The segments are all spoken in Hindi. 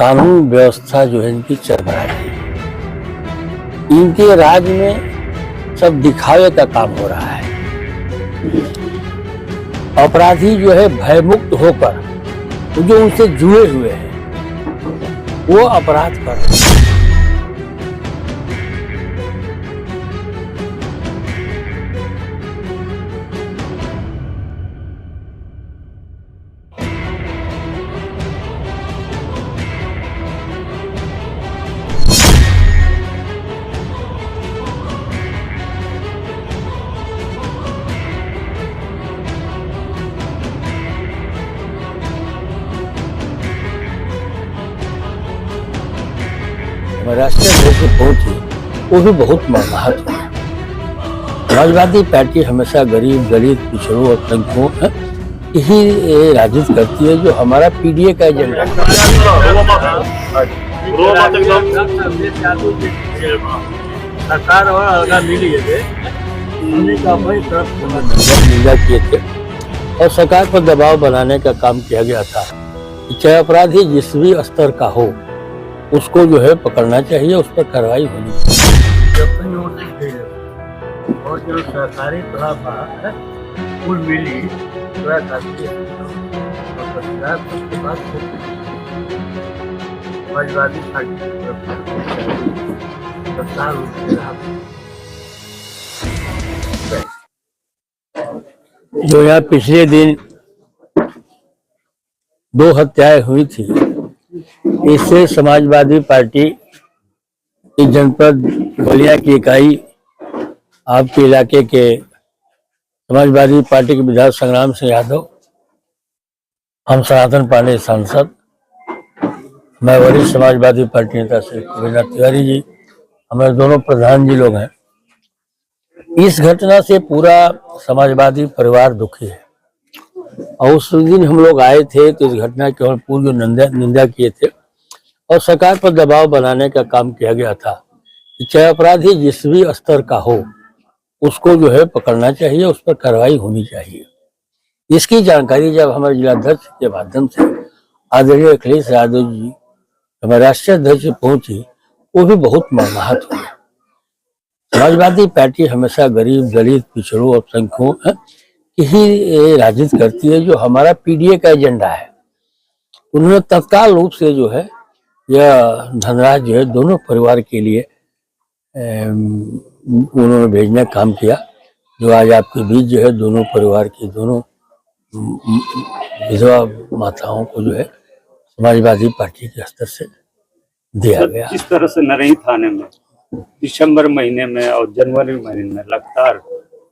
कानून व्यवस्था जो है इनकी चरमरा गई। इनके राज में सब दिखावे का काम हो रहा है। अपराधी जो है भयमुक्त होकर जो उनसे जुड़े हुए हैं वो अपराध कर रहे हैं। राष्ट्रीय ध्वज से पहुंची वो भी बहुत मर्माहत हुआ। समाजवादी पार्टी हमेशा गरीब दलित पिछड़ों और तंकों ही राजनीति करती है, जो हमारा पीडीए का एजेंडा निंदा किए थे और सरकार पर दबाव बनाने का काम किया गया था। चाहे अपराधी जिस भी स्तर का हो उसको जो है पकड़ना चाहिए, उस पर कार्रवाई होनी चाहिए। और जो सरकारी कुल मिली उसके बाद समाजवादी पार्टी जो यहाँ पिछले दिन 2 हत्याएं हुई थी, इससे समाजवादी पार्टी की जनपद बलिया की इकाई आपके इलाके के समाजवादी पार्टी के विधायक संग्राम सिंह यादव, हम सनातन पांडे सांसद, मैं वरिष्ठ समाजवादी पार्टी नेता श्री गोविंद तिवारी जी, हमारे दोनों प्रधान जी लोग हैं। इस घटना से पूरा समाजवादी परिवार दुखी है और उस दिन हम लोग आए थे तो इस घटना की और पूरी निंदा किए थे और सरकार पर दबाव बनाने का काम किया गया था कि चाहे अपराधी जिस भी स्तर का हो उसको जो है पकड़ना चाहिए, उस पर कार्रवाई होनी चाहिए। इसकी जानकारी जब हमारे जिलाध्यक्ष के माध्यम से आदरणीय अखिलेश यादव जी हमारे राष्ट्रीय अध्यक्ष पहुंची, वो भी बहुत मर्माहत हुए। समाजवादी पार्टी हमेशा गरीब दलित पिछड़ों और तंकों ही राजनीति करती है, जो हमारा पीडीए का एजेंडा है। उन्होंने तत्काल रूप से जो है यह धनराज जो है दोनों परिवार के लिए उन्होंने भेजने का काम किया, जो आज आपके बीच जो है दोनों परिवार की दोनों विधवा माताओं को जो है समाजवादी पार्टी के स्तर से दिया गया। जिस तरह से नरही थाने में दिसंबर महीने में और जनवरी महीने में लगातार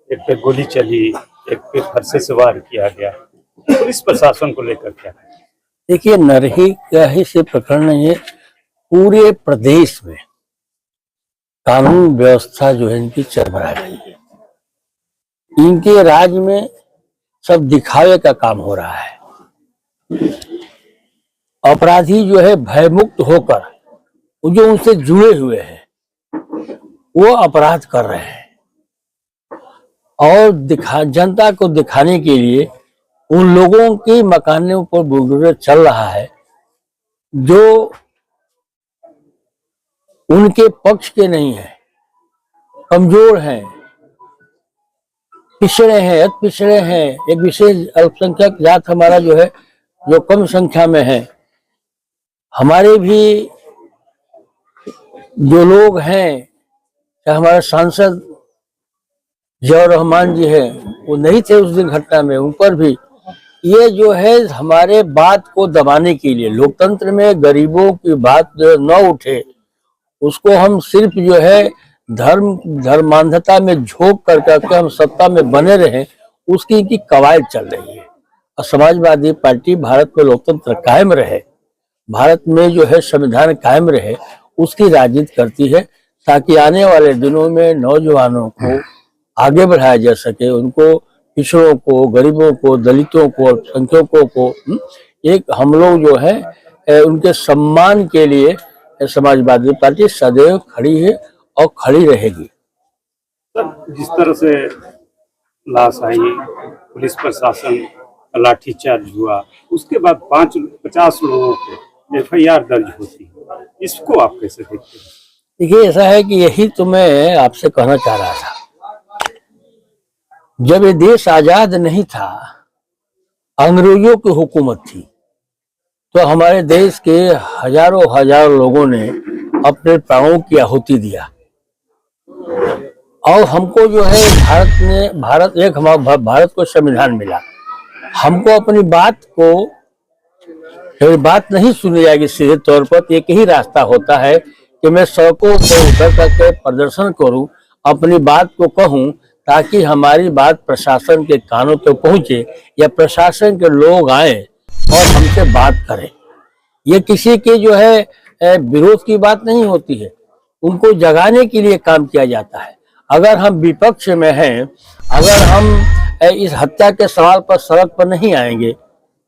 एक पे गोली चली, एक पे फरसे से वार किया गया, पुलिस प्रशासन को लेकर क्या? देखिए, नरही का ही से प्रकरण नहीं है, पूरे प्रदेश में कानून व्यवस्था जो है इनकी चरमरा गई है। इनके राज में सब दिखावे का काम हो रहा है। अपराधी जो है भयमुक्त होकर जो उनसे जुड़े हुए हैं वो अपराध कर रहे हैं और जनता को दिखाने के लिए उन लोगों की मकानों पर बुलडोजर चल रहा है जो उनके पक्ष के नहीं है, कमजोर हैं, पिछड़े हैं, अति पिछड़े हैं। एक विशेष अल्पसंख्यक जात हमारा जो है जो कम संख्या में है। हमारे भी जो लोग हैं, चाहे हमारे सांसद जवाहर रहमान जी हैं, वो नहीं थे उस दिन घटना में, उन पर भी ये जो है हमारे बात को दबाने के लिए, लोकतंत्र में गरीबों की बात न उठे उसको हम सिर्फ जो है धर्मांधता में झोंक करके हम सत्ता में बने रहें, उसकी इनकी कवायद चल रही है। और समाजवादी पार्टी भारत में लोकतंत्र कायम रहे, भारत में जो है संविधान कायम रहे, उसकी राजनीति करती है ताकि आने वाले दिनों में नौजवानों को आगे बढ़ाया जा सके, उनको पिछड़ों को, गरीबों को, दलितों को, अल्पसंख्यकों को एक हम लोग जो है उनके सम्मान के लिए समाजवादी पार्टी सदैव खड़ी है और खड़ी रहेगी। जिस तरह से लाश आई, पुलिस प्रशासन लाठीचार्ज हुआ, उसके बाद 50 लोगों को FIR दर्ज होती है। इसको आप कैसे देखते हैं? देखिए, ऐसा है कि यही तो मैं आपसे कहना चाह रहा था। जब ये देश आजाद नहीं था, अंग्रेजों की हुकूमत थी, तो हमारे देश के हजारों हजारों लोगों ने अपने प्राणों की आहुति दिया और हमको जो है भारत को संविधान मिला। हमको अपनी बात नहीं सुनी जाएगी सीधे तौर पर। एक ही रास्ता होता है कि मैं सड़कों पर उतर करके प्रदर्शन करूं, अपनी बात को कहूं, ताकि हमारी बात प्रशासन के कानों तक पहुंचे या प्रशासन के लोग आए और हमसे बात करें। ये किसी के जो है विरोध की बात नहीं होती है, उनको जगाने के लिए काम किया जाता है। अगर हम विपक्ष में हैं, अगर हम इस हत्या के सवाल पर सड़क पर नहीं आएंगे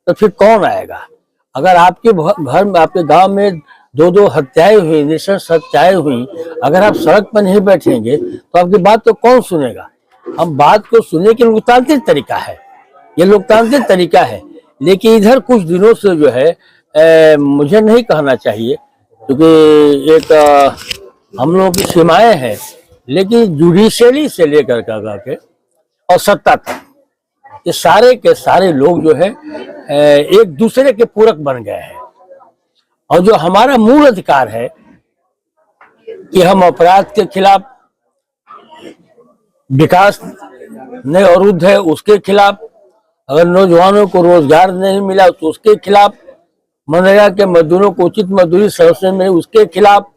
तो फिर कौन आएगा? अगर आपके घर में, आपके गांव में 2-2 हत्याएं हुई, नृशंस हत्याएं हुई, अगर आप सड़क पर नहीं बैठेंगे तो आपकी बात तो कौन सुनेगा? हम बात को सुनने के लोकतांत्रिक तरीका है, ये लोकतांत्रिक तरीका है। लेकिन इधर कुछ दिनों से जो है मुझे नहीं कहना चाहिए, क्योंकि एक हम लोगों की सीमाएं हैं, लेकिन जुडिशियली से लेकर के और सत्ता तक ये सारे के सारे लोग जो है एक दूसरे के पूरक बन गए हैं। और जो हमारा मूल अधिकार है कि हम अपराध के खिलाफ, विकास नहीं अवरुद्ध है उसके खिलाफ, अगर नौजवानों को रोजगार नहीं मिला तो उसके खिलाफ, मनरेगा के मजदूरों को उचित मजदूरी समय में उसके खिलाफ,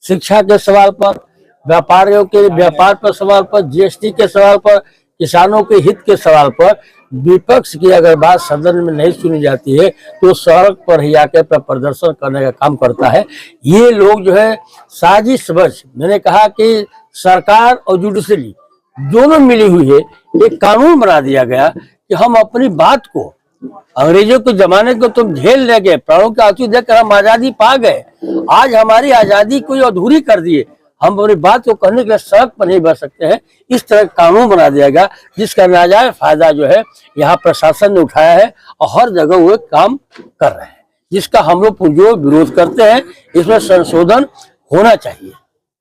शिक्षा के सवाल पर, व्यापारियों के व्यापार पर सवाल पर, GST के सवाल पर, किसानों के हित के सवाल पर विपक्ष की अगर बात सदन में नहीं सुनी जाती है तो सड़क पर ही आकर प्रदर्शन करने का काम करता है। ये लोग जो है साजिश बज, मैंने कहा कि सरकार और जुडिशरी दोनों मिली हुई है, एक कानून बना दिया गया कि हम अपनी बात को, अंग्रेजों के जमाने को तुम झेल ले गए, प्राणों की आहुति देकर हम आजादी पा गए, आज हमारी आजादी को अधूरी कर दिए, हम अपनी बात को कहने के लिए सड़क पर नहीं बैठ सकते हैं। इस तरह कानून बना दिया गया जिसका नाजायज फायदा जो है यहाँ प्रशासन ने उठाया है और हर जगह वो काम कर रहे हैं, जिसका हम लोग जो विरोध करते हैं। इसमें संशोधन होना चाहिए।